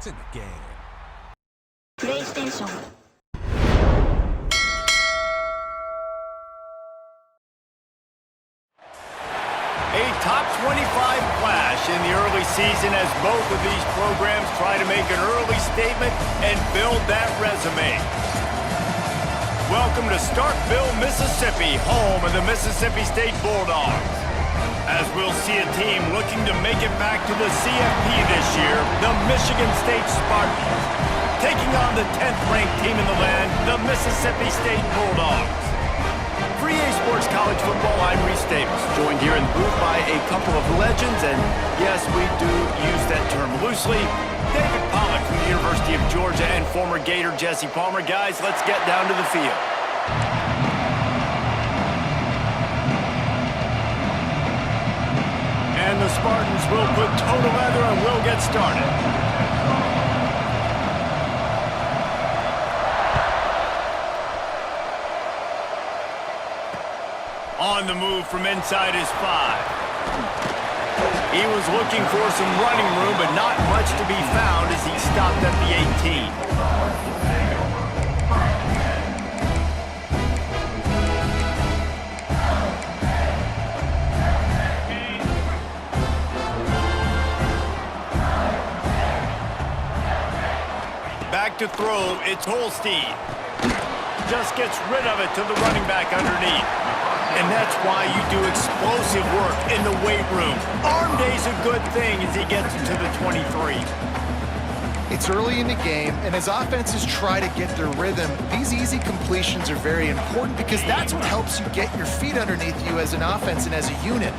It's in the game. PlayStation. A top 25 clash in the early season as both of these programs try to make an early statement and build that resume. Welcome to Starkville, Mississippi, home of the Mississippi State Bulldogs. As we'll see a team looking to make it back to the CFB this year, the Michigan State Spartans, taking on the 10th-ranked team in the land, the Mississippi State Bulldogs. For EA Sports College Football, I'm Reese Davis, joined here in the booth by a couple of legends, and yes, we do use that term loosely. David Pollock from the University of Georgia and former Gator Jesse Palmer. Guys, let's get down to the field. And the Spartans will put toe together and we'll get started. On the move from inside his 5. He was looking for some running room, but not much to be found as he stopped at the 18. Back to throw, it's Holstein. Just gets rid of it to the running back underneath. And that's why you do explosive work in the weight room. Arm day's a good thing as he gets into the 23. It's early in the game, and as offenses try to get their rhythm, these easy completions are very important because that's what helps you get your feet underneath you as an offense and as a unit.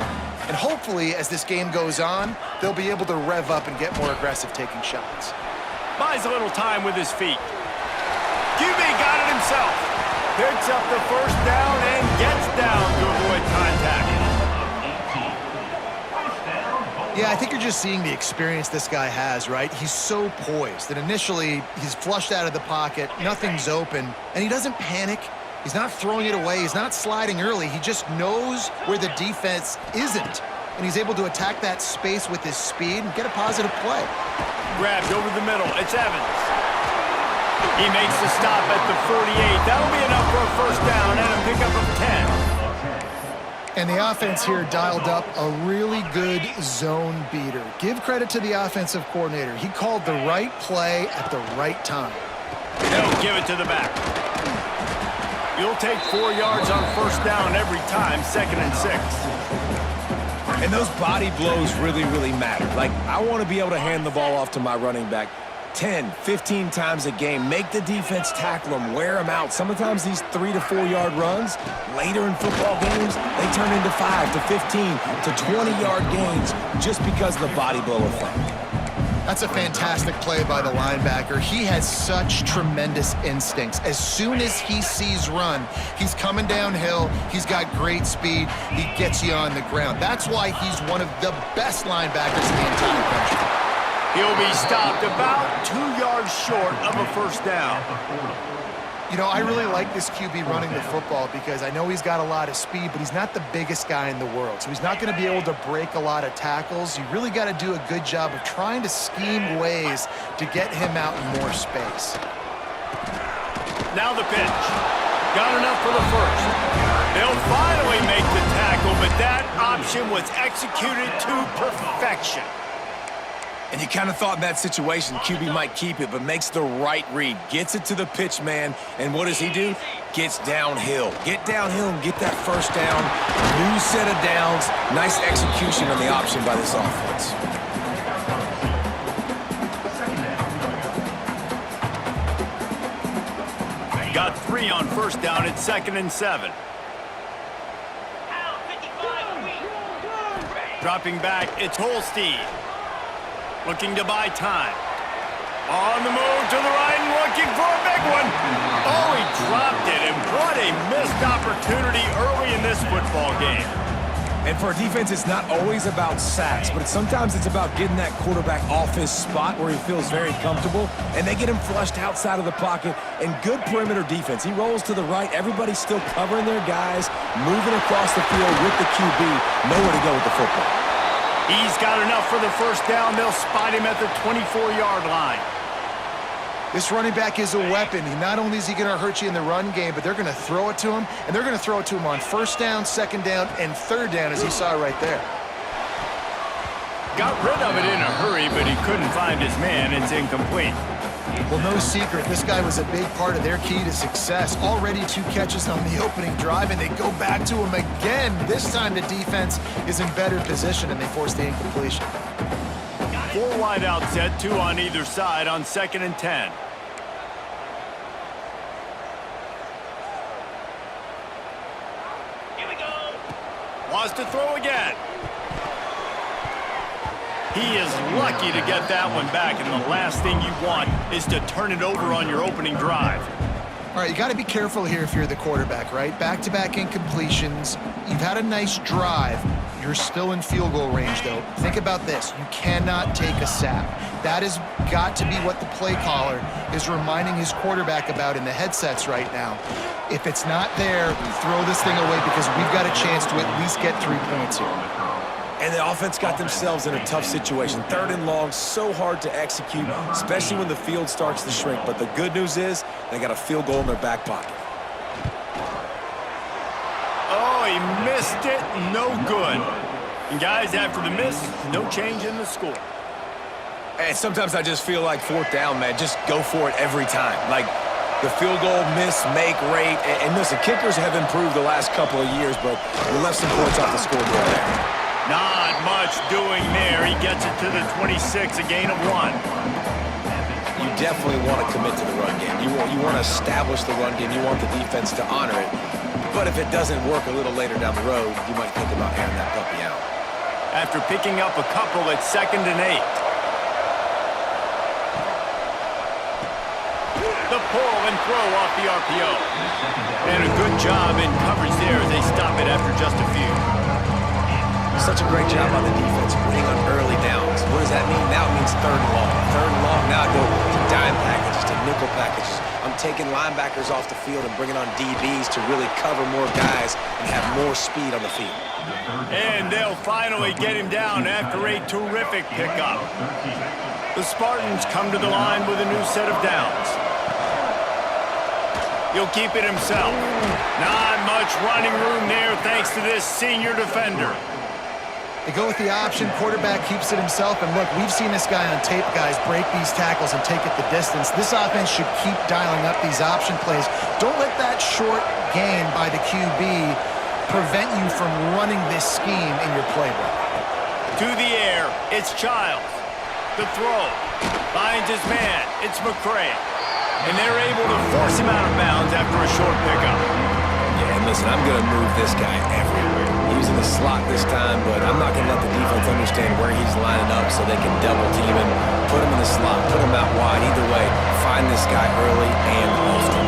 And hopefully, as this game goes on, they'll be able to rev up and get more aggressive taking shots. Buys a little time with his feet. QB got it himself. Picks up the first down and gets down to avoid contact. Yeah, I think you're just seeing the experience this guy has, right? He's so poised that initially he's flushed out of the pocket, nothing's open, and he doesn't panic. He's not throwing it away. He's not sliding early. He just knows where the defense isn't, and he's able to attack that space with his speed and get a positive play. Grabbed over the middle. It's Evans. He makes the stop at the 48. That'll be enough for a first down and a pickup of 10. And the offense here dialed up a really good zone beater. Give credit to the offensive coordinator. He called the right play at the right time. They'll give it to the back. You'll take 4 yards on first down every time, 2nd and 6. And those body blows really, really matter. Like, I want to be able to hand the ball off to my running back 10, 15 times a game. Make the defense tackle them, wear them out. Sometimes these 3 to 4 yard runs, later in football games, they turn into 5 to 15 to 20-yard gains just because of the body blow effect. That's a fantastic play by the linebacker. He has such tremendous instincts. As soon as he sees run, he's coming downhill. He's got great speed. He gets you on the ground. That's why he's one of the best linebackers in the entire country. He'll be stopped about 2 yards short of a first down. You know, I really like this QB running the football because I know he's got a lot of speed, but he's not the biggest guy in the world. So he's not going to be able to break a lot of tackles. You really got to do a good job of trying to scheme ways to get him out in more space. Now the pitch. Got enough for the first. They'll finally make the tackle, but that option was executed to perfection. And you kind of thought in that situation QB might keep it, but makes the right read. Gets it to the pitch man, and what does he do? Gets downhill. Get downhill and get that first down. New set of downs. Nice execution on the option by this offense. Got 3 on first down. It's 2nd and 7. Dropping back, it's Holstein. Looking to buy time. On the move to the right and looking for a big one. Oh, he dropped it, and what a missed opportunity early in this football game. And for a defense, it's not always about sacks, but sometimes it's about getting that quarterback off his spot where he feels very comfortable, and they get him flushed outside of the pocket, and good perimeter defense. He rolls to the right. Everybody's still covering their guys, moving across the field with the QB, nowhere to go with the football. He's got enough for the first down. They'll spot him at the 24-yard line. This running back is a weapon. Not only is he going to hurt you in the run game, but they're going to throw it to him, and they're going to throw it to him on first down, second down, and third down, as he saw right there. Got rid of it in a hurry, but he couldn't find his man. It's incomplete. Well, no secret, this guy was a big part of their key to success. Already 2 catches on the opening drive, and they go back to him again. This time the defense is in better position, and they force the incompletion. 4 wide out set, 2 on either side on 2nd and 10. Here we go. Wants to throw again. He is lucky to get that one back, and the last thing you want is to turn it over on your opening drive. All right, you got to be careful here if you're the quarterback, right? Back-to-back incompletions. You've had a nice drive. You're still in field goal range, though. Think about this. You cannot take a sack. That has got to be what the play caller is reminding his quarterback about in the headsets right now. If it's not there, throw this thing away because we've got a chance to at least get 3 points here. And the offense got themselves in a tough situation. 3rd and long, so hard to execute, especially when the field starts to shrink. But the good news is they got a field goal in their back pocket. Oh, he missed it. No good. And guys, after the miss, no change in the score. And sometimes I just feel like 4th down, man. Just go for it every time. Like the field goal miss, make rate. And listen, kickers have improved the last couple of years, but we left some points off the scoreboard there. Not much doing there. He gets it to the 26, a gain of 1. You definitely want to commit to the run game. You want to establish the run game. You want the defense to honor it. But if it doesn't work a little later down the road, you might think about airing that puppy out. After picking up a couple at 2nd and 8. The pull and throw off the RPO. And a good job in coverage there as they stop it after just a few. Such a great job on the defense, winning on early downs. What does that mean? Now it means 3rd and long. 3rd and long, now I go to dime packages, to nickel packages. I'm taking linebackers off the field and bringing on DBs to really cover more guys and have more speed on the field. And they'll finally get him down after a terrific pickup. The Spartans come to the line with a new set of downs. He'll keep it himself. Not much running room there thanks to this senior defender. They go with the option. Quarterback keeps it himself. And look, we've seen this guy on tape, guys, break these tackles and take it the distance. This offense should keep dialing up these option plays. Don't let that short gain by the QB prevent you from running this scheme in your playbook. To the air, it's Childs. The throw. Finds his man. It's McCray. And they're able to force him out of bounds after a short pickup. Yeah, and listen, I'm going to move this guy everywhere. He's in the slot this time, but I'm not going to let the defense understand where he's lining up so they can double team him, put him in the slot, put him out wide. Either way, find this guy early and often.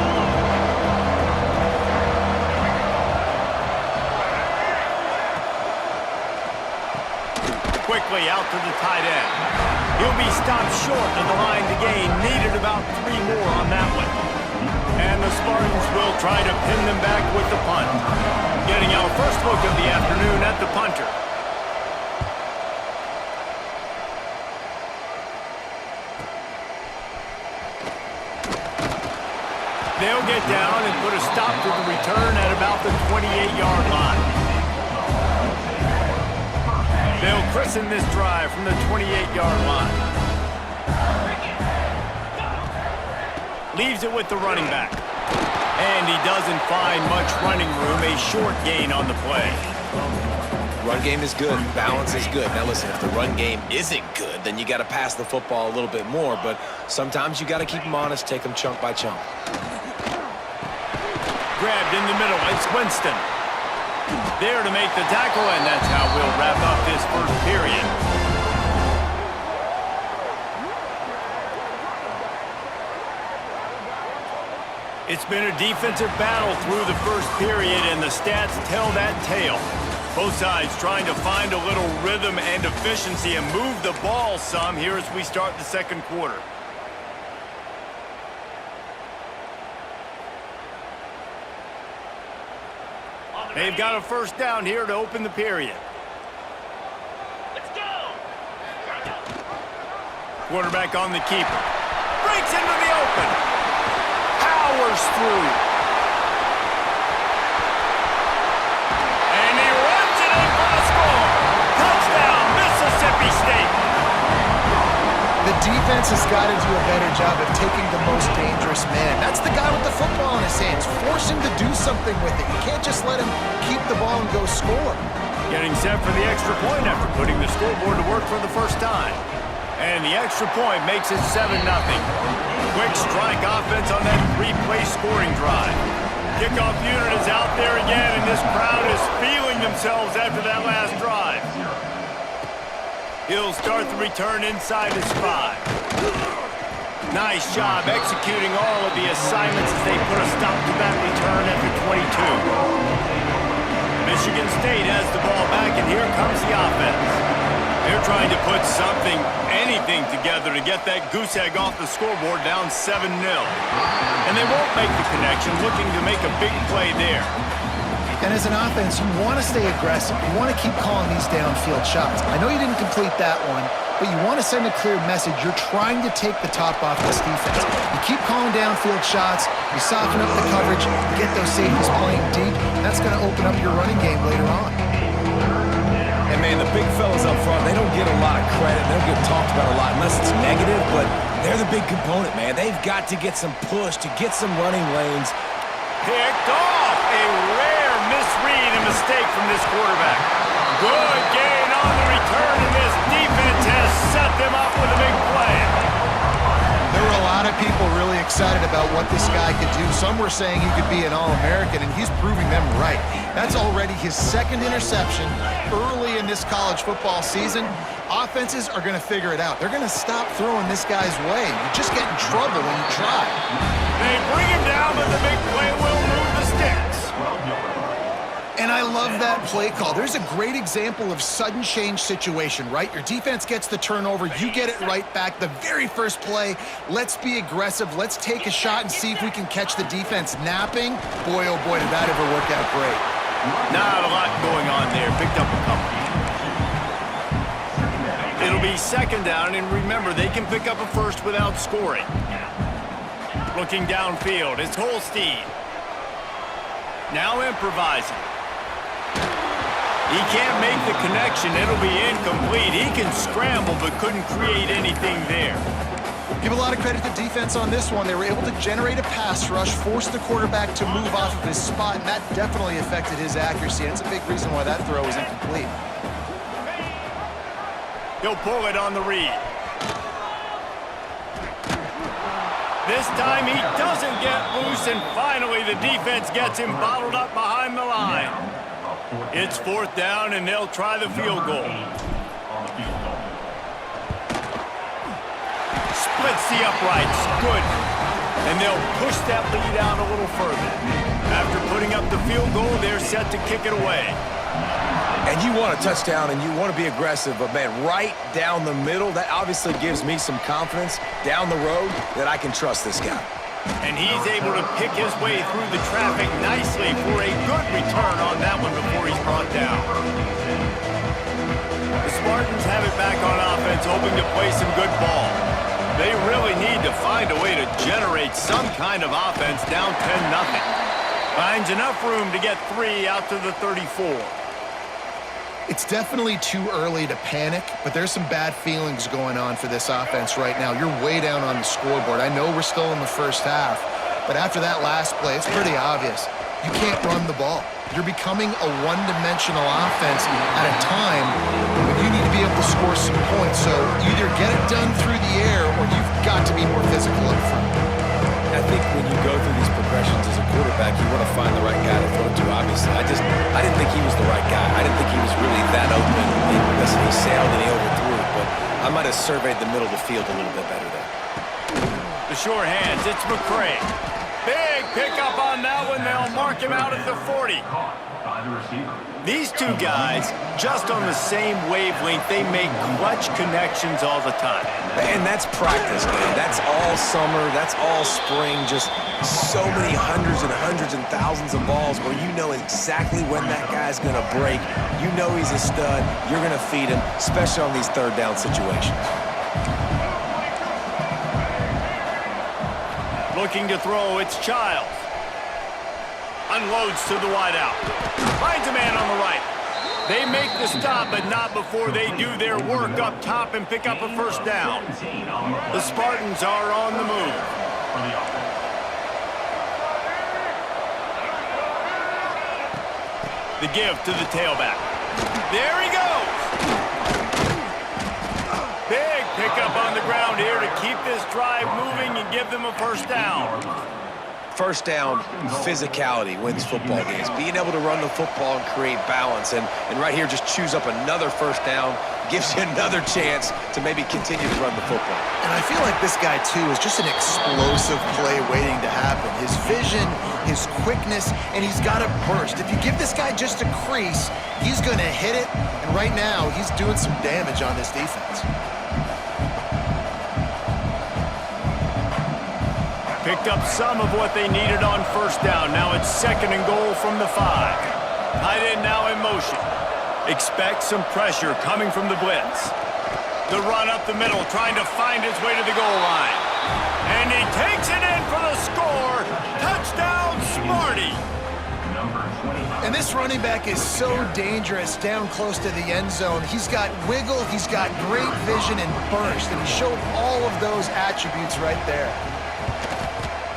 Quickly out to the tight end. He'll be stopped short of the line to gain. Needed about 3 more on that one. And the Spartans will try to pin them back with the punt. Getting our first look of the afternoon at the punter. They'll get down and put a stop to the return at about the 28-yard line. They'll christen this drive from the 28-yard line. Leaves it with the running back. And he doesn't find much running room, a short gain on the play. Run game is good, balance is good. Now listen, if the run game isn't good, then you got to pass the football a little bit more, but sometimes you got to keep them honest, take them chunk by chunk. Grabbed in the middle, it's Winston. There to make the tackle, and that's how we'll wrap up this first period. It's been a defensive battle through the first period, and the stats tell that tale. Both sides trying to find a little rhythm and efficiency and move the ball some here as we start the second quarter. They've got a first down here to open the period. Let's go! Quarterback on the keeper. Breaks into the open. Powers through. And he runs it in for the score. Touchdown, Mississippi State. The defense has got to do a better job of taking the most dangerous man. That's the guy with the football in his hands. Force him to do something with it. You can't just let him keep the ball and go score. Getting set for the extra point after putting the scoreboard to work for the first time. And the extra point makes it 7-0. Quick strike offense on that 3-play scoring drive. Kickoff unit is out there again, and this crowd is feeling themselves after that last drive. He'll start the return inside his 5. Nice job executing all of the assignments as they put a stop to that return at the 22. Michigan State has the ball back, and here comes the offense. They're trying to put something, anything together to get that goose egg off the scoreboard down 7-0. And they won't make the connection, looking to make a big play there. And as an offense, you want to stay aggressive. You want to keep calling these downfield shots. I know you didn't complete that one, but you want to send a clear message. You're trying to take the top off this defense. You keep calling downfield shots. You soften up the coverage. You get those safeties playing deep. That's going to open up your running game later on. And, man, the big fellas up front, they don't get a lot of credit. They don't get talked about a lot unless it's negative, but they're the big component, man. They've got to get some push to get some running lanes. Picked off. A rare misread and mistake from this quarterback. Good gain on the return, and this defense has set them up with a big play. There were a lot of people really excited about what this guy could do. Some were saying he could be an All-American, and he's proving them right. That's already his second interception early in this college football season. Offenses are going to figure it out. They're going to stop throwing this guy's way. You just get in trouble when you try. They bring him down, but the big play will move the sticks. And I love that play call. There's a great example of sudden change situation, right? Your defense gets the turnover. You get it right back. The very first play, let's be aggressive. Let's take a shot and see if we can catch the defense napping. Boy, oh boy, did that ever work out great. Not a lot going on there. Picked up a couple. It'll be second down, and remember, they can pick up a first without scoring. Looking downfield, it's Holstein. Now improvising. He can't make the connection. It'll be incomplete. He can scramble, but couldn't create anything there. Give a lot of credit to defense on this one. They were able to generate a pass rush, force the quarterback to move off of his spot, and that definitely affected his accuracy. And it's a big reason why that throw was incomplete. He'll pull it on the read. This time he doesn't get loose, and finally the defense gets him bottled up behind the line. It's fourth down, and they'll try the field goal. Splits the uprights. Good. And they'll push that lead out a little further. After putting up the field goal, they're set to kick it away. And you want a touchdown, and you want to be aggressive, but, man, right down the middle, that obviously gives me some confidence down the road that I can trust this guy. And he's able to pick his way through the traffic nicely for a good return on that one before he's brought down. The Spartans have it back on offense, hoping to play some good ball. They really need to find a way to generate some kind of offense down 10-0. Finds enough room to get 3 out to the 34. It's definitely too early to panic, but there's some bad feelings going on for this offense right now. You're way down on the scoreboard. I know we're still in the first half, but after that last play, it's pretty obvious. You can't run the ball. You're becoming a one-dimensional offense at a time when you need to be able to score some points. So either get it done through the air or you've got to be more physical up front. I think when you go through these progressions as a quarterback, you want to find the right guy to throw to. Obviously, I didn't think he was the right guy. I didn't think he was really that open. Listen, he sailed and he overthrew it, but I might have surveyed the middle of the field a little bit better there. The short hands, it's McCray. Big pickup on that one. They'll mark him out at the 40. These two guys, just on the same wavelength, they make clutch connections all the time. And that's practice, man. That's all summer. That's all spring. Just so many hundreds and thousands of balls where you know exactly when that guy's going to break. You know he's a stud. You're going to feed him, especially on these third down situations. Looking to throw, it's Childs. Unloads to the wideout. Finds a man on the right. They make the stop, but not before they do their work up top and pick up a first down. The Spartans are on the move. The give to the tailback. There he goes. Big pickup on the ground here to keep this drive moving and give them a first down. First down, physicality wins football games. Being able to run the football and create balance. And right here, just choose up another first down, gives you another chance to maybe continue to run the football. And I feel like this guy, too, is just an explosive play waiting to happen. His vision, his quickness, and he's got a burst. If you give this guy just a crease, he's going to hit it. And right now, he's doing some damage on this defense. Picked up some of what they needed on first down. Now it's 2nd and goal from the 5. Tight end now in motion. Expect some pressure coming from the blitz. The run up the middle, trying to find his way to the goal line. And he takes it in for the score. Touchdown, Smarty. And this running back is so dangerous down close to the end zone. He's got wiggle, he's got great vision and burst, and he showed all of those attributes right there.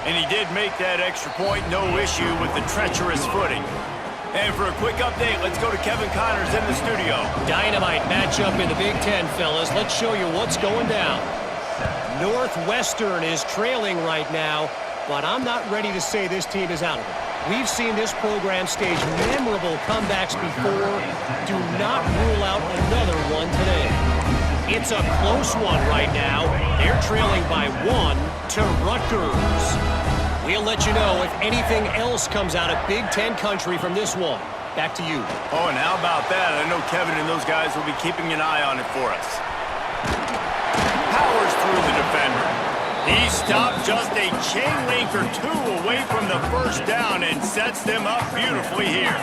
And he did make that extra point, no issue with the treacherous footing. And for a quick update, let's go to Kevin Connors in the studio. Dynamite matchup in the Big Ten, fellas. Let's show you what's going down. Northwestern is trailing right now, but I'm not ready to say this team is out of it. We've seen this program stage memorable comebacks before. Do not rule out another one today. It's a close one right now. They're trailing by 1 to Rutgers. We'll let you know if anything else comes out of Big Ten country from this one. Back to you. Oh, and how about that? I know Kevin and those guys will be keeping an eye on it for us. Powers through the defender. He stopped just a chain link or 2 away from the first down and sets them up beautifully here.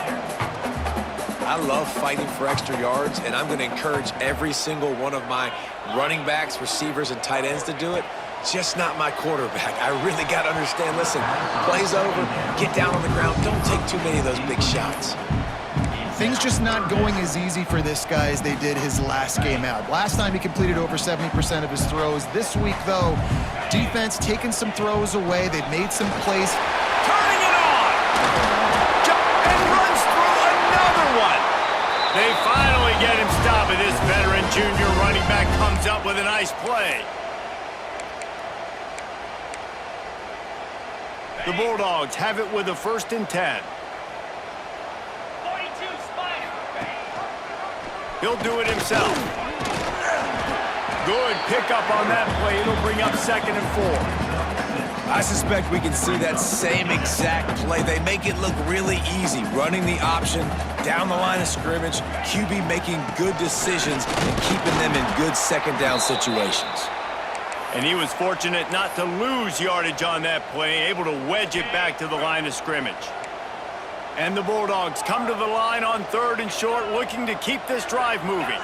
I love fighting for extra yards, and I'm going to encourage every single one of my running backs, receivers, and tight ends to do it. Just not my quarterback. I really got to understand, listen, play's over, get down on the ground, don't take too many of those big shots. Things just not going as easy for this guy as they did his last game out. Last time he completed over 70% of his throws. This week, though, defense taking some throws away. They've made some plays. Turning it on! And runs through another one. They finally get him stopped, and this veteran junior running back comes up with a nice play. The Bulldogs have it with a 1st and 10. He'll do it himself. Good pickup on that play. It'll bring up 2nd and 4. I suspect we can see that same exact play. They make it look really easy, running the option down the line of scrimmage, QB making good decisions and keeping them in good 2nd down situations. And he was fortunate not to lose yardage on that play, able to wedge it back to the line of scrimmage. And the Bulldogs come to the line on 3rd and short, looking to keep this drive moving.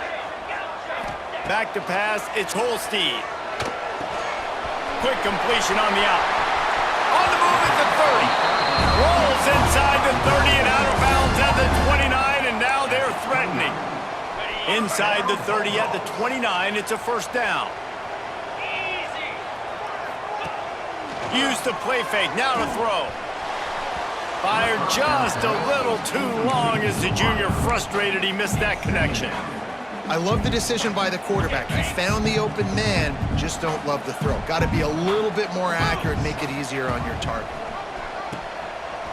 Back to pass, it's Holstein. Quick completion on the out. On the move at the 30. Rolls inside the 30 and out of bounds at the 29, and now they're threatening. Inside the 30 at the 29, it's a first down. Use the play fake, now to throw. Fired just a little too long as the junior frustrated he missed that connection. I love the decision by the quarterback. He found the open man, just don't love the throw. Got to be a little bit more accurate, make it easier on your target.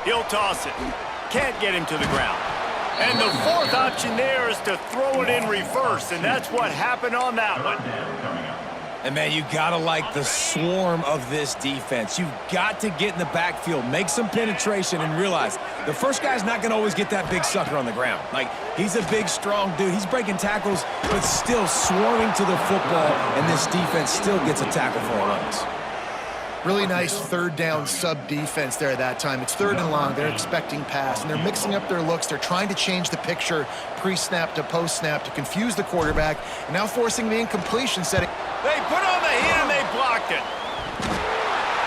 He'll toss it. Can't get him to the ground. And the 4th option there is to throw it in reverse, and that's what happened on that one. And, man, you got to like the swarm of this defense. You've got to get in the backfield, make some penetration, and realize the first guy's not going to always get that big sucker on the ground. Like, he's a big, strong dude. He's breaking tackles, but still swarming to the football, and this defense still gets a tackle for a loss. Really nice 3rd down sub-defense there that time. It's 3rd and long. They're expecting pass, and they're mixing up their looks. They're trying to change the picture pre-snap to post-snap to confuse the quarterback, and now forcing the incompletion setting. They put on the heat and they blocked it.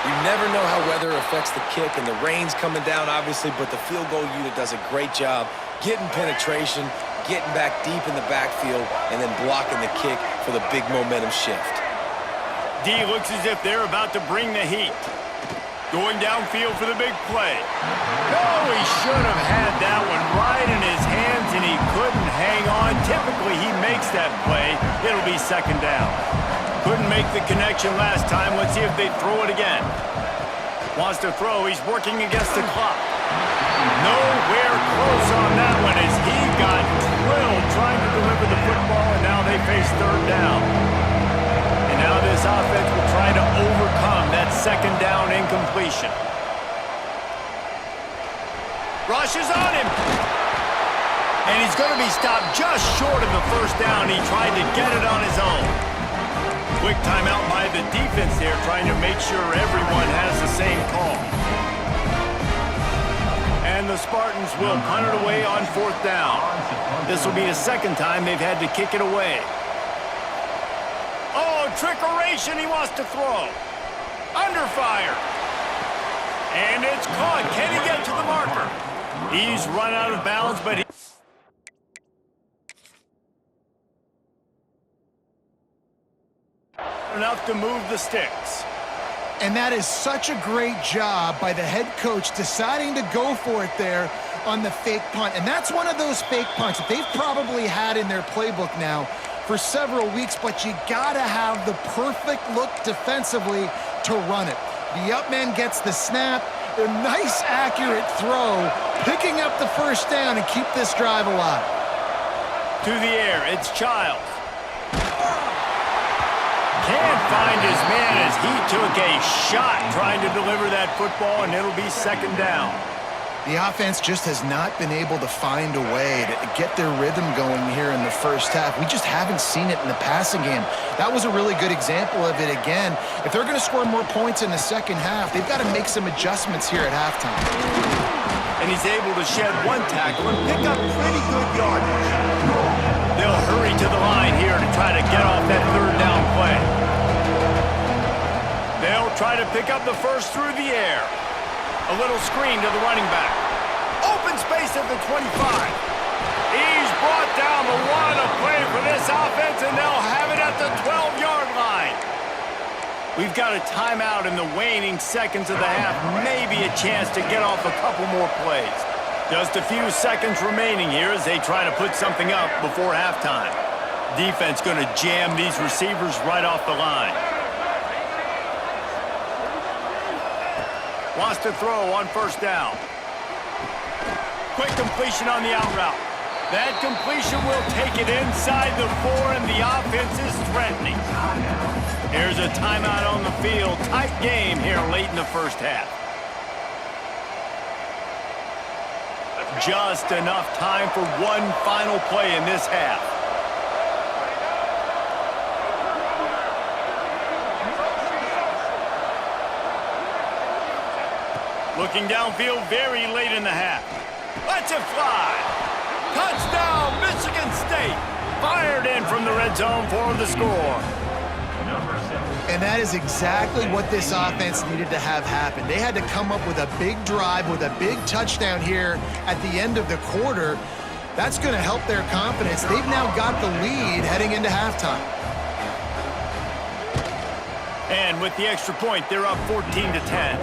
You never know how weather affects the kick, and the rain's coming down, obviously, but the field goal unit does a great job getting penetration, getting back deep in the backfield, and then blocking the kick for the big momentum shift. D looks as if they're about to bring the heat. Going downfield for the big play. Oh, he should have had that one right in his hands, and he couldn't hang on. Typically, he makes that play. It'll be second down. Couldn't make the connection last time. Let's see if they throw it again. Wants to throw. He's working against the clock. Nowhere close on that one as he got drilled trying to deliver the football, and now they face third down. And now this offense will try to overcome that second down incompletion. Rush is on him. And he's going to be stopped just short of the first down. He tried to get it on his own. Quick timeout by the defense there, trying to make sure everyone has the same call. And the Spartans will punt it away on fourth down. This will be the second time they've had to kick it away. Oh, trickeration, he wants to throw. Under fire. And it's caught. Can he get to the marker? He's run out of bounds, but he... enough to move the sticks. And that is such a great job by the head coach deciding to go for it there on the fake punt. And that's one of those fake punts that they've probably had in their playbook now for several weeks, but you gotta have the perfect look defensively to run it. The up man gets the snap, a nice accurate throw, picking up the first down and keep this drive alive. To the air, it's Childs. Can't find his man as he took a shot trying to deliver that football, and it'll be second down. The offense just has not been able to find a way to get their rhythm going here in the first half. We just haven't seen it in the passing game. That was a really good example of it again. If they're going to score more points in the second half, they've got to make some adjustments here at halftime. And he's able to shed one tackle and pick up pretty good yardage. They'll hurry to the line here to try to get off that third down play. They'll try to pick up the first through the air. A little screen to the running back. Open space at the 25. He's brought down, but what a play for this offense, and they'll have it at the 12-yard line. We've got a timeout in the waning seconds of the half. Maybe a chance to get off a couple more plays. Just a few seconds remaining here as they try to put something up before halftime. Defense going to jam these receivers right off the line. Wants to throw on first down. Quick completion on the out route. That completion will take it inside the 4, and the offense is threatening. Here's a timeout on the field. Tight game here late in the first half. Just enough time for one final play in this half. Looking downfield very late in the half. Lets it fly. Touchdown, Michigan State. Fired in from the red zone for the score. And that is exactly what this offense needed to have happen. They had to come up with a big drive with a big touchdown here at the end of the quarter. That's going to help their confidence. They've now got the lead heading into halftime. And with the extra point, they're up 14-10.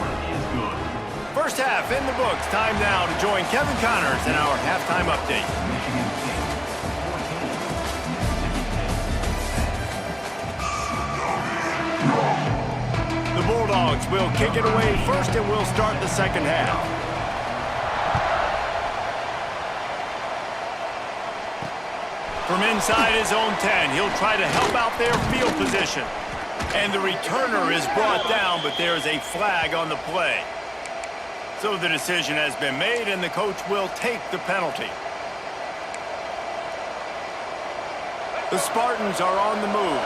First half in the books. Time now to join Kevin Connors in our halftime update. The Bulldogs will kick it away first, and we'll start the second half. From inside his own 10, he'll try to help out their field position. And the returner is brought down, but there is a flag on the play. So the decision has been made, and the coach will take the penalty. The Spartans are on the move.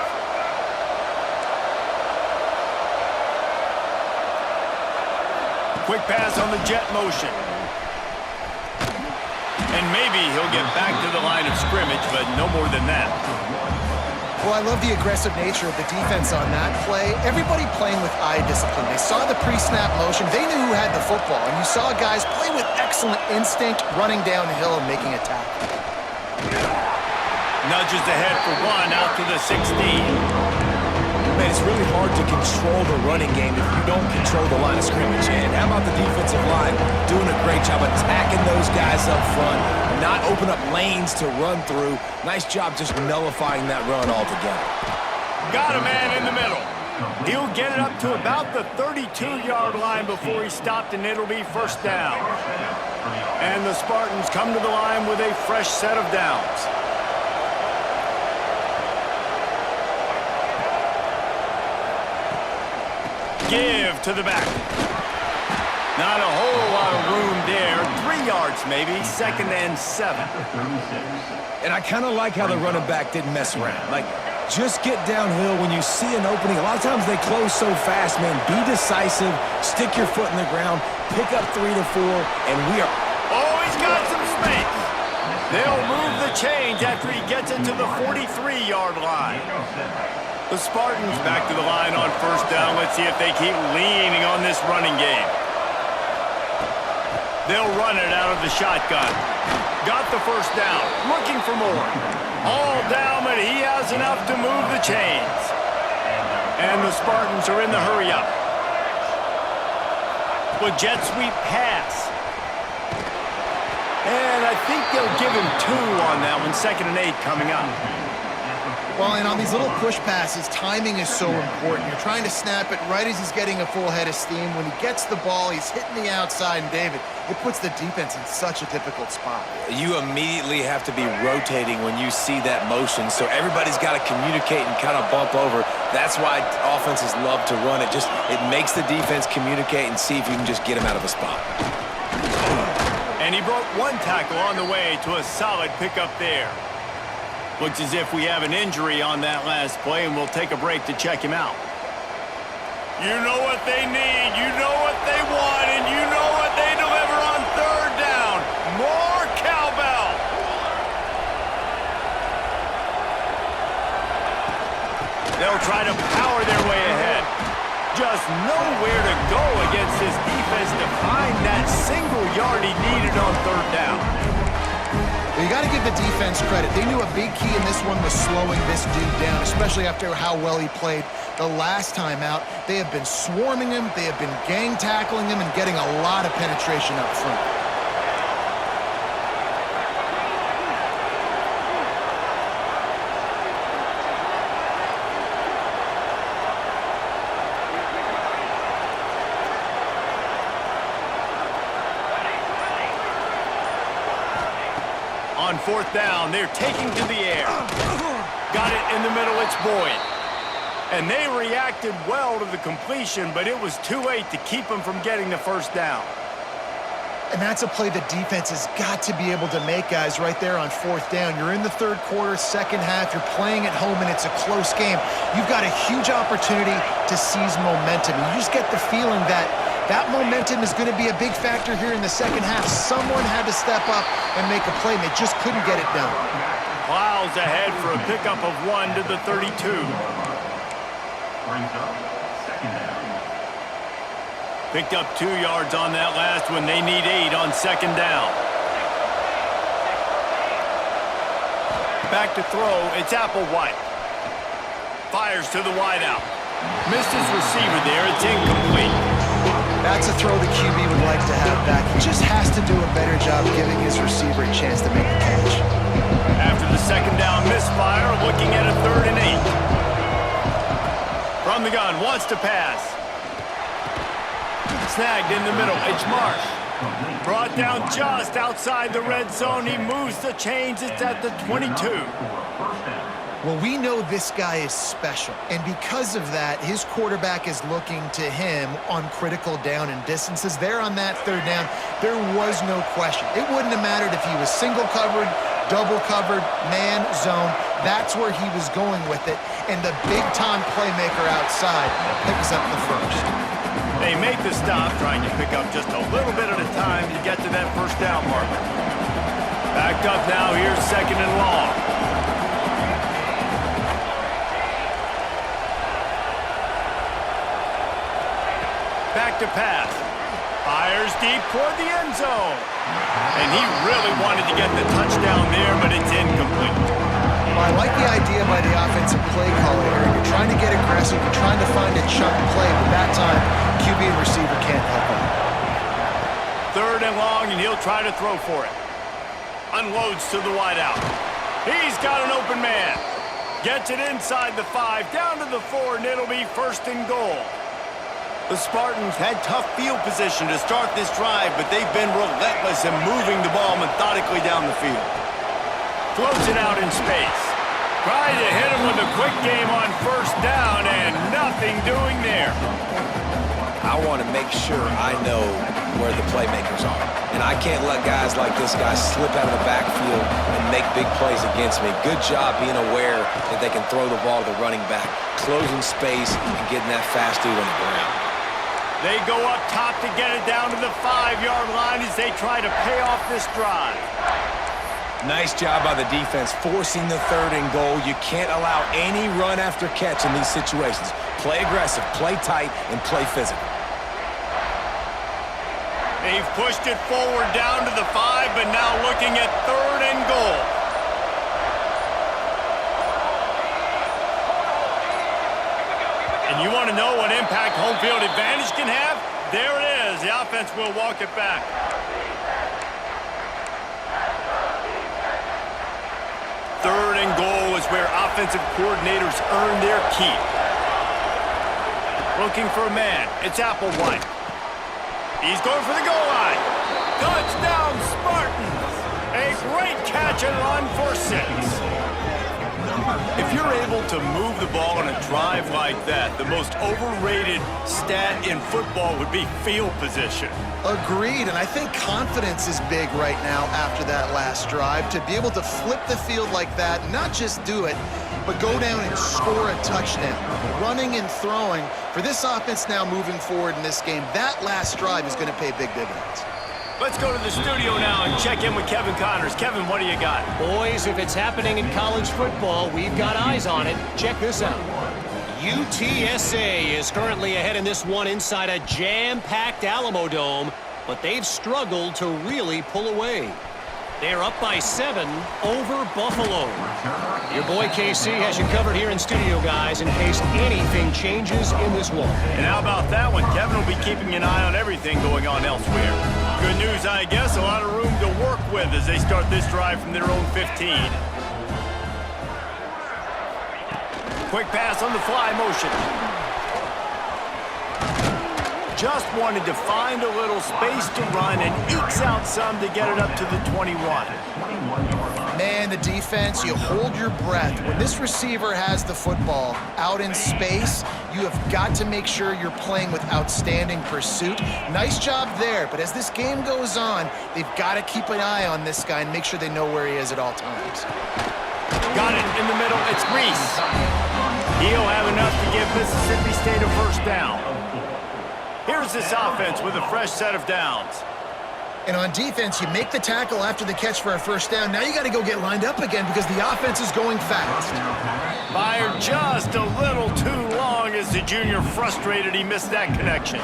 Quick pass on the jet motion. And maybe he'll get back to the line of scrimmage, but no more than that. Well, I love the aggressive nature of the defense on that play. Everybody playing with eye discipline. They saw the pre-snap motion. They knew who had the football. And you saw guys play with excellent instinct, running down the hill and making a tackle. Nudges ahead for one out to the 16. Man, it's really hard to control the running game if you don't control the line of scrimmage. And how about the defensive line doing a great job attacking those guys up front, not open up lanes to run through. Nice job just nullifying that run altogether. Got a man in the middle. He'll get it up to about the 32-yard line before he stopped, and it'll be first down. And the Spartans come to the line with a fresh set of downs. Give to the back. Not a whole lot of room there. 3 yards maybe. 2nd and 7. And I kind of like how the running back didn't mess around. Like, just get downhill when you see an opening. A lot of times they close so fast, man. Be decisive. Stick your foot in the ground. Pick up 3 to 4, and we are... Oh, he's got some space. They'll move the change after he gets it to the 43-yard line. The Spartans back to the line on first down. Let's see if they keep leaning on this running game. They'll run it out of the shotgun. Got the first down. Looking for more. All down, but he has enough to move the chains. And the Spartans are in the hurry-up. With jet sweep pass. And I think they'll give him 2 on that one. 2nd and 8 coming up. Well, and on these little push passes, timing is so important. You're trying to snap it right as he's getting a full head of steam. When he gets the ball, he's hitting the outside, and David, it puts the defense in such a difficult spot. You immediately have to be rotating when you see that motion, so everybody's got to communicate and kind of bump over. That's why offenses love to run it. It makes the defense communicate and see if you can just get him out of a spot. And he broke 1 tackle on the way to a solid pickup there. Looks as if we have an injury on that last play, and we'll take a break to check him out. You know what they need, you know what they want, and you know what they deliver on 3rd down. More cowbell. They'll try to power their way ahead. Just nowhere to go against this defense to find that single yard he needed on 3rd down. You got to give the defense credit. They knew a big key in this one was slowing this dude down, especially after how well he played the last time out. They have been swarming him. They have been gang tackling him and getting a lot of penetration up front. On 4th down, they're taking to the air. Got it in the middle, it's Boyd. And they reacted well to the completion, but it was too late to keep them from getting the first down. And that's a play the defense has got to be able to make, guys, right there on 4th down. You're in the 3rd quarter, 2nd half. You're playing at home, and it's a close game. You've got a huge opportunity to seize momentum. You just get the feeling that that momentum is going to be a big factor here in the 2nd half. Someone had to step up and make a play, and they just couldn't get it done. Plows ahead for a pickup of 1 to the 32. Picked up 2 yards on that last one. They need 8 on 2nd down. Back to throw. It's Applewhite. Fires to the wideout. Missed his receiver there. It's incomplete. That's a throw the QB would like to have back. He just has to do a better job giving his receiver a chance to make the catch. After the 2nd down misfire, looking at a 3rd and 8. From the gun, wants to pass. Snagged in the middle, it's Marsh. Brought down just outside the red zone. He moves the chains, it's at the 22. Well, we know this guy is special, and because of that, his quarterback is looking to him on critical down and distances. There on that 3rd down, there was no question. It wouldn't have mattered if he was single covered, double covered, man, zone. That's where he was going with it, and the big-time playmaker outside picks up the first. They make the stop, trying to pick up just a little bit at a time to get to that first down marker. Backed up now, here's 2nd and long. back to pass. Fires deep toward the end zone. And he really wanted to get the touchdown there, but it's incomplete. Well, I like the idea by the offensive play caller here. You're trying to get aggressive. You're trying to find a chunk play, but that time, QB and receiver can't help it. 3rd and long, and he'll try to throw for it. Unloads to the wideout. He's got an open man. Gets it inside the 5, down to the 4, and it'll be 1st and goal. The Spartans had tough field position to start this drive, but they've been relentless in moving the ball methodically down the field. Floats it out in space. Tried to hit him with a quick game on 1st down, and nothing doing there. I want to make sure I know where the playmakers are. And I can't let guys like this guy slip out of the backfield and make big plays against me. Good job being aware that they can throw the ball to the running back, closing space, and getting that fast dude on the ground. They go up top to get it down to the 5-yard line as they try to pay off this drive. Nice job by the defense forcing the 3rd and goal. You can't allow any run after catch in these situations. Play aggressive, play tight, and play physical. They've pushed it forward down to the 5, but now looking at 3rd and goal. And you want to know what impact home field advantage can have? There it is. The offense will walk it back. Third and goal is where offensive coordinators earn their keep. Looking for a man. It's Applewhite. He's going for the goal line. Touchdown, Spartans. A great catch and run for 6. If you're able to move the ball on a drive like that, the most overrated stat in football would be field position. Agreed, and I think confidence is big right now after that last drive. To be able to flip the field like that, not just do it, but go down and score a touchdown. Running and throwing. For this offense now moving forward in this game, that last drive is going to pay big dividends. Let's go to the studio now and check in with Kevin Connors. Kevin, what do you got? Boys, if it's happening in college football, we've got eyes on it. Check this out. UTSA is currently ahead in this one inside a jam-packed Alamo Dome, but they've struggled to really pull away. They're up by 7 over Buffalo. Your boy KC has you covered here in studio, guys, in case anything changes in this one. And how about that one? Kevin will be keeping an eye on everything going on elsewhere. Good news, I guess, a lot of room to work with as they start this drive from their own 15. Quick pass on the fly motion. Just wanted to find a little space to run and ekes out some to get it up to the 21. Man, the defense, you hold your breath. When this receiver has the football out in space, you have got to make sure you're playing with outstanding pursuit. Nice job there, but as this game goes on, they've got to keep an eye on this guy and make sure they know where he is at all times. Got it in the middle. It's Reese. He'll have enough to give Mississippi State a 1st down. Here's this offense with a fresh set of downs. And on defense, you make the tackle after the catch for a 1st down. Now you got to go get lined up again because the offense is going fast. Fired just a little too long as the junior frustrated he missed that connection.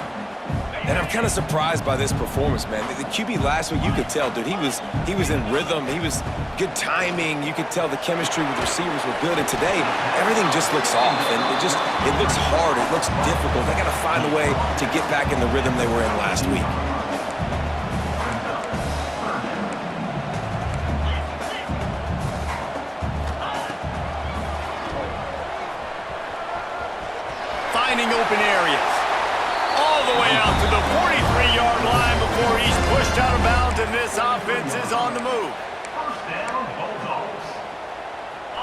And I'm kind of surprised by this performance, man. The QB last week, you could tell, dude, he was in rhythm. He was good timing. You could tell the chemistry with the receivers were good. And today, everything just looks off. And it looks hard. It looks difficult. They got to find a way to get back in the rhythm they were in last week. Finding open areas. All the way out to the 43-yard line before he's pushed out of bounds, and this offense is on the move.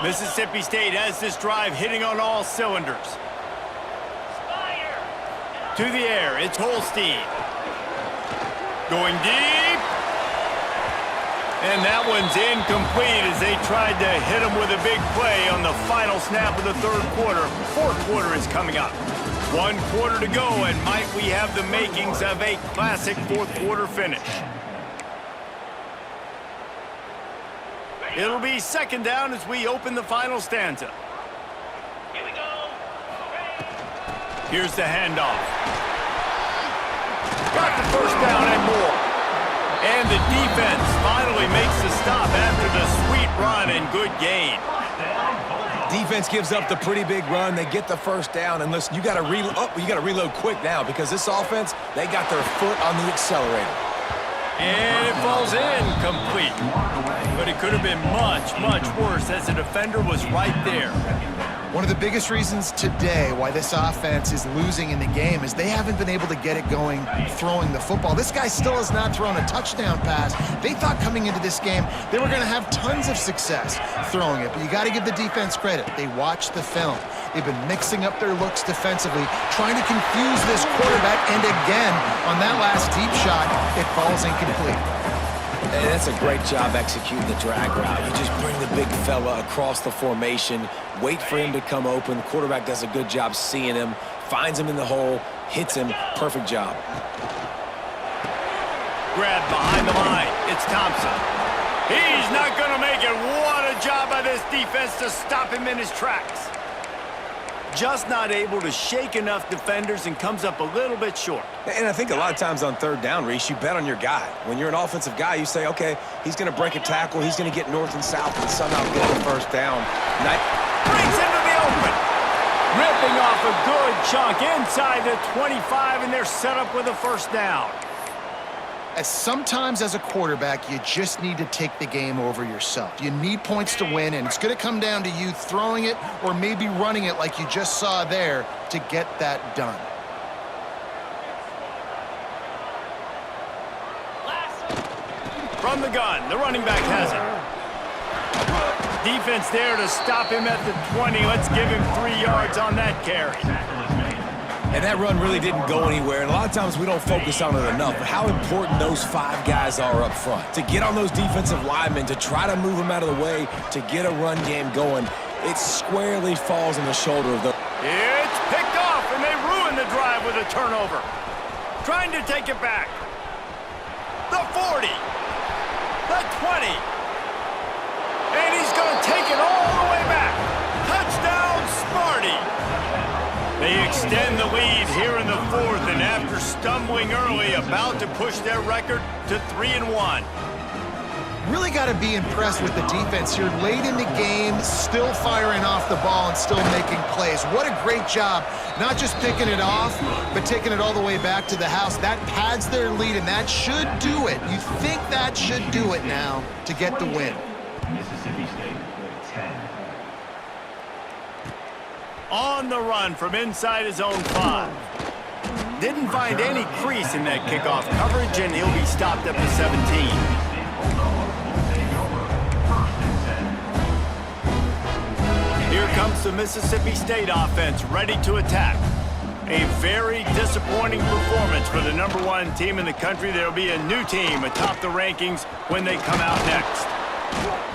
Mississippi State has this drive hitting on all cylinders. To the air, it's Holstein. Going deep. And that one's incomplete as they tried to hit him with a big play on the final snap of the 3rd quarter. 4th quarter is coming up. 1 quarter to go, and might we have the makings of a classic 4th quarter finish. It'll be 2nd down as we open the final stanza. Here we go. Here's the handoff. got the first down and more. And the defense finally makes the stop after the sweet run and good gain. Defense gives up the pretty big run. They get the first down. And listen, you got to reload quick now because this offense, they got their foot on the accelerator. And it falls in complete. But it could have been much, much worse as the defender was right there. One of the biggest reasons today why this offense is losing in the game is they haven't been able to get it going throwing the football. This guy still has not thrown a touchdown pass. They thought coming into this game they were going to have tons of success throwing it, but you got to give the defense credit. They watched the film. They've been mixing up their looks defensively, trying to confuse this quarterback, and again, on that last deep shot, it falls incomplete. And that's a great job executing the drag route. You just bring the big fella across the formation, wait for him to come open. The quarterback does a good job seeing him, finds him in the hole, hits him. Perfect job. Grab behind the line. It's Thompson. He's not going to make it. What a job by this defense to stop him in his tracks. Just not able to shake enough defenders and comes up a little bit short. And I think a lot of times on third down, Reese, you bet on your guy. When you're an offensive guy, you say, okay, he's going to break a tackle, he's going to get north and south and somehow get the first down. Brings into the open. Ripping off a good chunk inside the 25, and they're set up with a first down. Sometimes as a quarterback, you just need to take the game over yourself. You need points to win, and it's going to come down to you throwing it or maybe running it like you just saw there to get that done. From the gun, the running back has it. Defense there to stop him at the 20. Let's give him 3 yards on that carry. And that run really didn't go anywhere. And a lot of times we don't focus on it enough. But how important those 5 guys are up front. To get on those defensive linemen, to try to move them out of the way, to get a run game going, it squarely falls on the shoulder of the... It's picked off, and they ruin the drive with a turnover. Trying to take it back. The 40. The 20. And he's going to take it all the way back. Touchdown, Sparty. They extend the lead here in the 4th, and after stumbling early, about to push their record to 3-1. Really got to be impressed with the defense here. Late in the game, still firing off the ball and still making plays. What a great job. Not just picking it off, but taking it all the way back to the house. That pads their lead, and that should do it. You think that should do it now to get the win. Mississippi State with 10. On the run from inside his own 5. Didn't find any crease in that kickoff coverage, and he'll be stopped at the 17. Here comes the Mississippi State offense ready to attack. A very disappointing performance for the #1 team in the country. There'll be a new team atop the rankings when they come out next.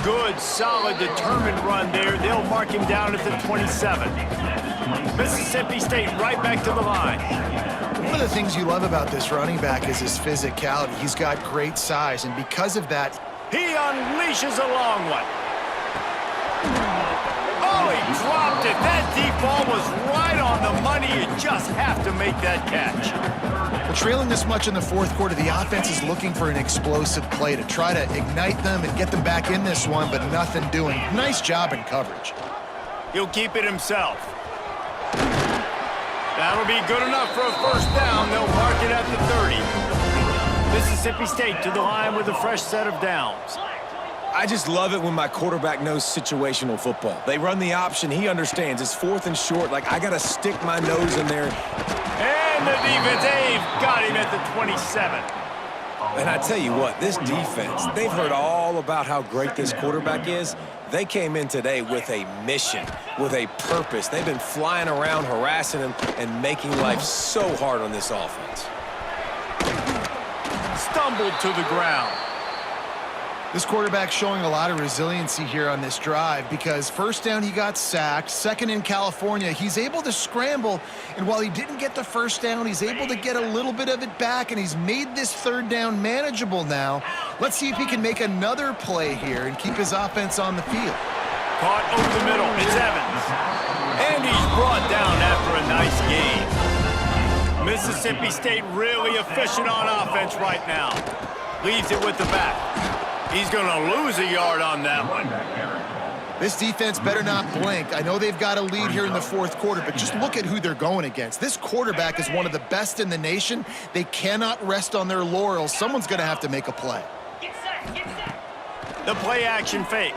Good, solid, determined run there. They'll mark him down at the 27. Mississippi State right back to the line. One of the things you love about this running back is his physicality. He's got great size, and because of that, he unleashes a long one. Oh, he dropped it. That deep ball was right on the money. You just have to make that catch. Well, trailing this much in the 4th quarter, the offense is looking for an explosive play to try to ignite them and get them back in this one, but nothing doing. Nice job in coverage. He'll keep it himself. That'll be good enough for a first down. They'll mark it at the 30. Mississippi State to the line with a fresh set of downs. I just love it when my quarterback knows situational football. They run the option. He understands. It's 4th and short. Like, I got to stick my nose in there. And the defense, they've got him at the 27. And I tell you what, this defense, they've heard all about how great this quarterback is. They came in today with a mission, with a purpose. They've been flying around, harassing him, and making life so hard on this offense. Stumbled to the ground. This quarterback showing a lot of resiliency here on this drive because first down he got sacked, second in California, he's able to scramble, and while he didn't get the first down, he's able to get a little bit of it back, and he's made this 3rd down manageable now. Let's see if he can make another play here and keep his offense on the field. Caught over the middle, it's Evans. And he's brought down after a nice gain. Mississippi Mississippi State really efficient on offense right now. Leaves it with the back. He's going to lose a yard on that one. This defense better not blink. I know they've got a lead here in the fourth quarter, but just look at who they're going against. This quarterback is one of the best in the nation. They cannot rest on their laurels. Someone's going to have to make a play. The play action fake.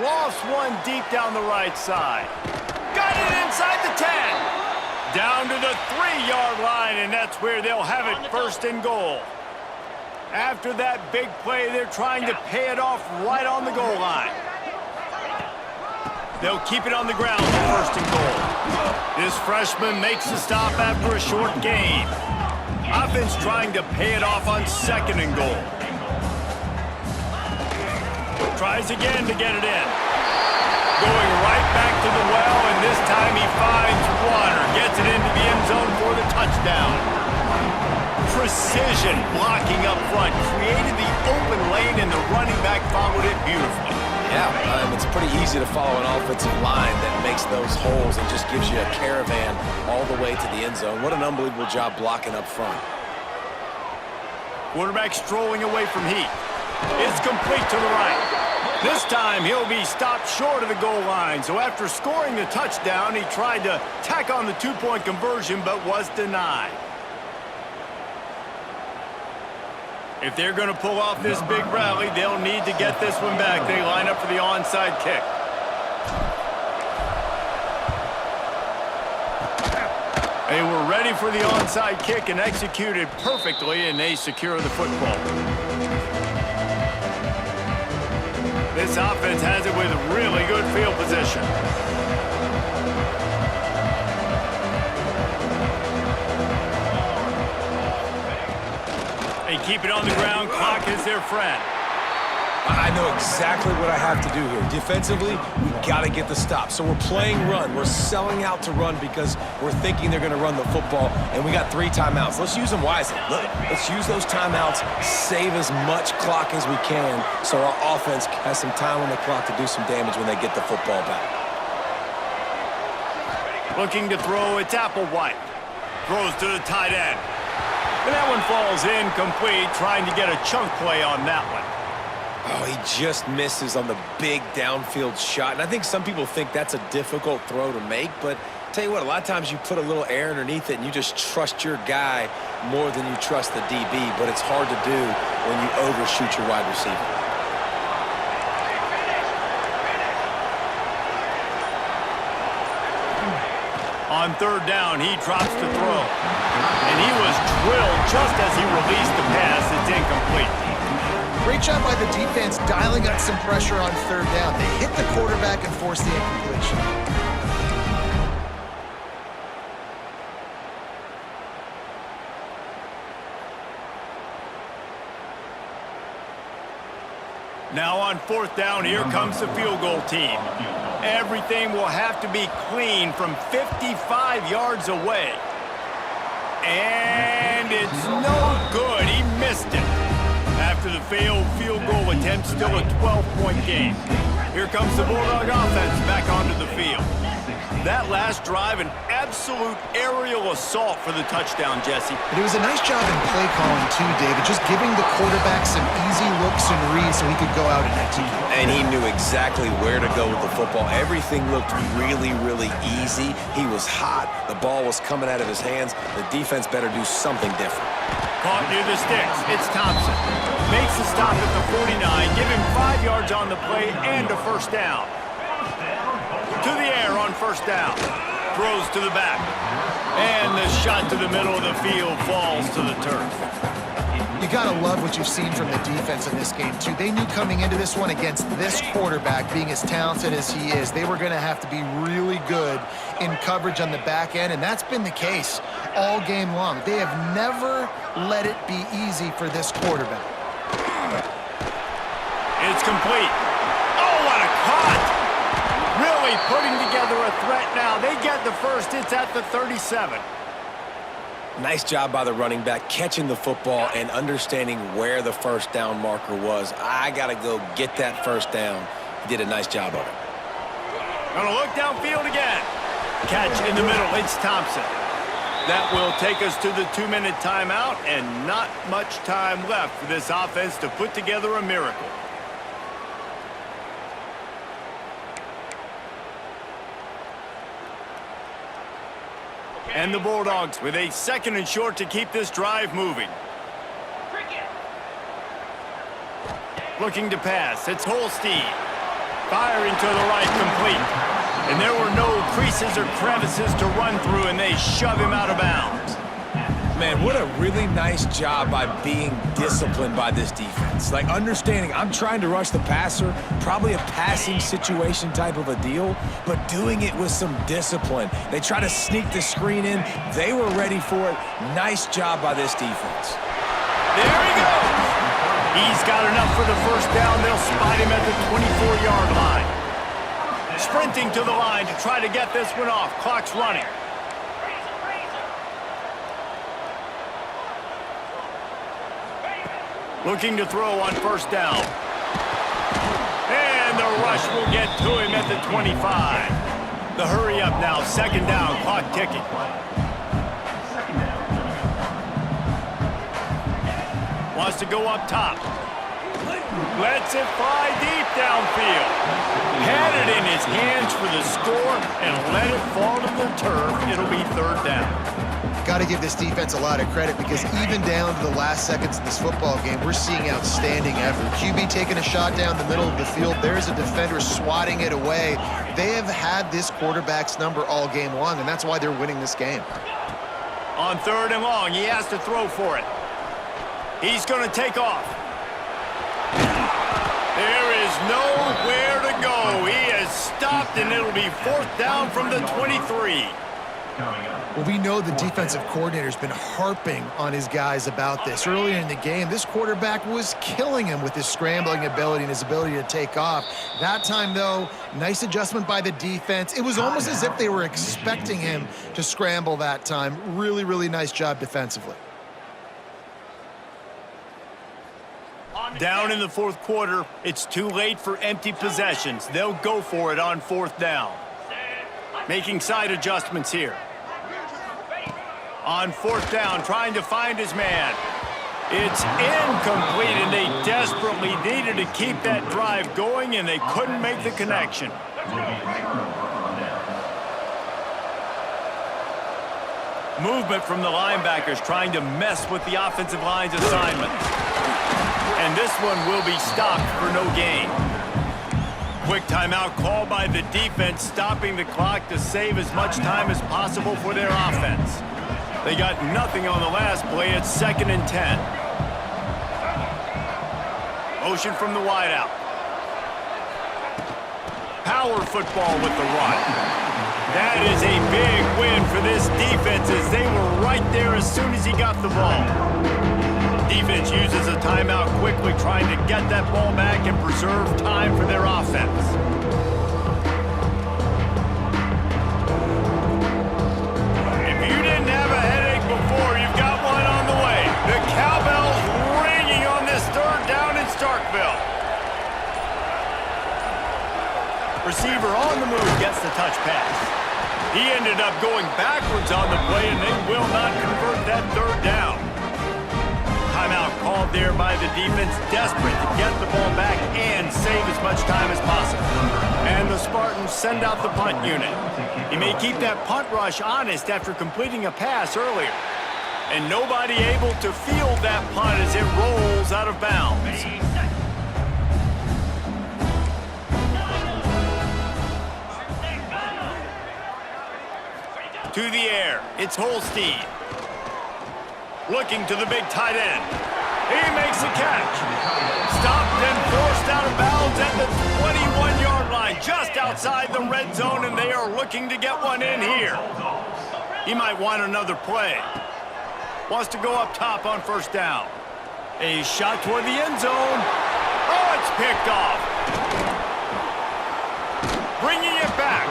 Lost one deep down the right side. Got it inside the 10. Down to the 3-yard line, and that's where they'll have it, first and goal. After that big play, they're trying to pay it off right on the goal line. They'll keep it on the ground for first and goal. This freshman makes the stop after a short gain. Offense trying to pay it off on second and goal. Tries again to get it in. Going right back to the well, and this time he finds water. Gets it into the end zone for the touchdown. Precision blocking up front. Created the open lane, and the running back followed it beautifully. Yeah, it's pretty easy to follow an offensive line that makes those holes and just gives you a caravan all the way to the end zone. What an unbelievable job blocking up front. Quarterback strolling away from heat. It's complete to the right. This time he'll be stopped short of the goal line. So after scoring the touchdown, he tried to tack on the 2-point conversion but was denied. If they're going to pull off this big rally, they'll need to get this one back. They line up for the onside kick. They were ready for the onside kick and executed perfectly, and they secure the football. This offense has it with really good field position. They keep it on the ground. Clock is their friend. I know exactly what I have to do here. Defensively, we got to get the stop. So we're playing run. We're selling out to run because we're thinking they're going to run the football, and we got 3 timeouts. Let's use them wisely. Let's use those timeouts, save as much clock as we can so our offense has some time on the clock to do some damage when they get the football back. Looking to throw, it's Applewhite. Throws to the tight end. And that one falls incomplete, trying to get a chunk play on that one. Oh, he just misses on the big downfield shot. And I think some people think that's a difficult throw to make, but tell you what, a lot of times you put a little air underneath it and you just trust your guy more than you trust the DB, but it's hard to do when you overshoot your wide receiver. On third down, he drops to throw. And he was drilled just as he released the pass. It's incomplete. Great job by the defense dialing up some pressure on third down. They hit the quarterback and forced the incompletion. Now on fourth down, here comes the field goal team. Everything will have to be clean from 55 yards away. And it's no good. He missed it. After the failed field goal attempt, still a 12-point game. Here comes the Bulldog offense back onto the field. That last drive, an absolute aerial assault for the touchdown, Jesse. But it was a nice job in play calling too, David, just giving the quarterback some easy looks and reads so he could go out and execute. And he knew exactly where to go with the football. Everything looked really, really easy. He was hot. The ball was coming out of his hands. The defense better do something different. Caught near the sticks. It's Thompson. Makes the stop at the 49. Give him 5 yards on the play and a first down. To the air on first down. Throws to the back. And the shot to the middle of the field falls to the turf. You gotta love what you've seen from the defense in this game, too. They knew coming into this one against this quarterback, being as talented as he is, they were gonna have to be really good in coverage on the back end, and that's been the case all game long. They have never let it be easy for this quarterback. It's complete. Oh, what a cut! Really putting together a threat now. They get the first. It's at the 37. Nice job by the running back, catching the football and understanding where the first down marker was. I got to go get that first down. He did a nice job of it. Gonna look downfield again. Catch in the middle. It's Thompson. That will take us to the 2-minute timeout, and not much time left for this offense to put together a miracle. And the Bulldogs with a 2nd and short to keep this drive moving. Looking to pass. It's Holstein. Firing to the right, complete. And there were no creases or crevices to run through, and they shove him out of bounds. Man, what a really nice job by being disciplined by this defense. Like, understanding I'm trying to rush the passer, probably a passing situation type of a deal, but doing it with some discipline. They try to sneak the screen in. They were ready for it. Nice job by this defense. There he goes. He's got enough for the first down. They'll spot him at the 24-yard line. Sprinting to the line to try to get this one off. Clock's running. Looking to throw on first down. And the rush will get to him at the 25. The hurry up now, 2nd down, clock ticking. Wants to go up top. Lets it fly deep downfield. Had it in his hands for the score and let it fall to the turf. It'll be 3rd down. Got to give this defense a lot of credit because even down to the last seconds of this football game, we're seeing outstanding effort. QB taking a shot down the middle of the field. There's a defender swatting it away. They have had this quarterback's number all game long, and that's why they're winning this game. On 3rd and long, he has to throw for it. He's going to take off. There is nowhere to go. He has stopped, and it'll be 4th down from the 23. Well, we know the defensive coordinator's been harping on his guys about this. Earlier in the game, this quarterback was killing him with his scrambling ability and his ability to take off. That time, though, nice adjustment by the defense. It was almost as if they were expecting him to scramble that time. Really, really nice job defensively. Down in the 4th quarter, it's too late for empty possessions. They'll go for it on 4th down. Making side adjustments here. On 4th down, trying to find his man. It's incomplete, and they desperately needed to keep that drive going, and they couldn't make the connection. Movement from the linebackers trying to mess with the offensive line's assignment. And this one will be stopped for no gain. Quick timeout called by the defense, stopping the clock to save as much time as possible for their offense. They got nothing on the last play. It's 2nd and 10. Motion from the wideout. Power football with the run. That is a big win for this defense as they were right there as soon as he got the ball. Defense uses a timeout quickly, trying to get that ball back and preserve time for their offense. If you didn't have a headache before, you've got one on the way. The cowbell's ringing on this 3rd down in Starkville. Receiver on the move gets the touch pass. He ended up going backwards on the play, and they will not convert that 3rd down. Timeout called there by the defense, desperate to get the ball back and save as much time as possible. And the Spartans send out the punt unit. He may keep that punt rush honest after completing a pass earlier. And nobody able to field that punt as it rolls out of bounds. To the air, it's Holstein. Looking to the big tight end. He makes the catch. Stopped and forced out of bounds at the 21-yard line, just outside the red zone, and they are looking to get one in here. He might want another play. Wants to go up top on 1st down. A shot toward the end zone. Oh, it's picked off. Bringing it back.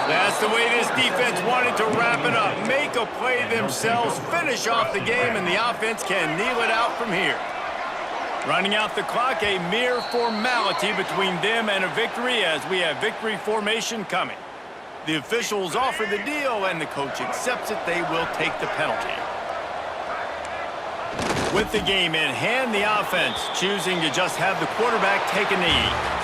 That's the way this defense wanted to wrap it up. Make a play themselves, finish off the game, and the offense can kneel it out from here. Running out the clock, a mere formality between them and a victory as we have victory formation coming. The officials offer the deal, and the coach accepts it. They will take the penalty. With the game in hand, the offense choosing to just have the quarterback take a knee.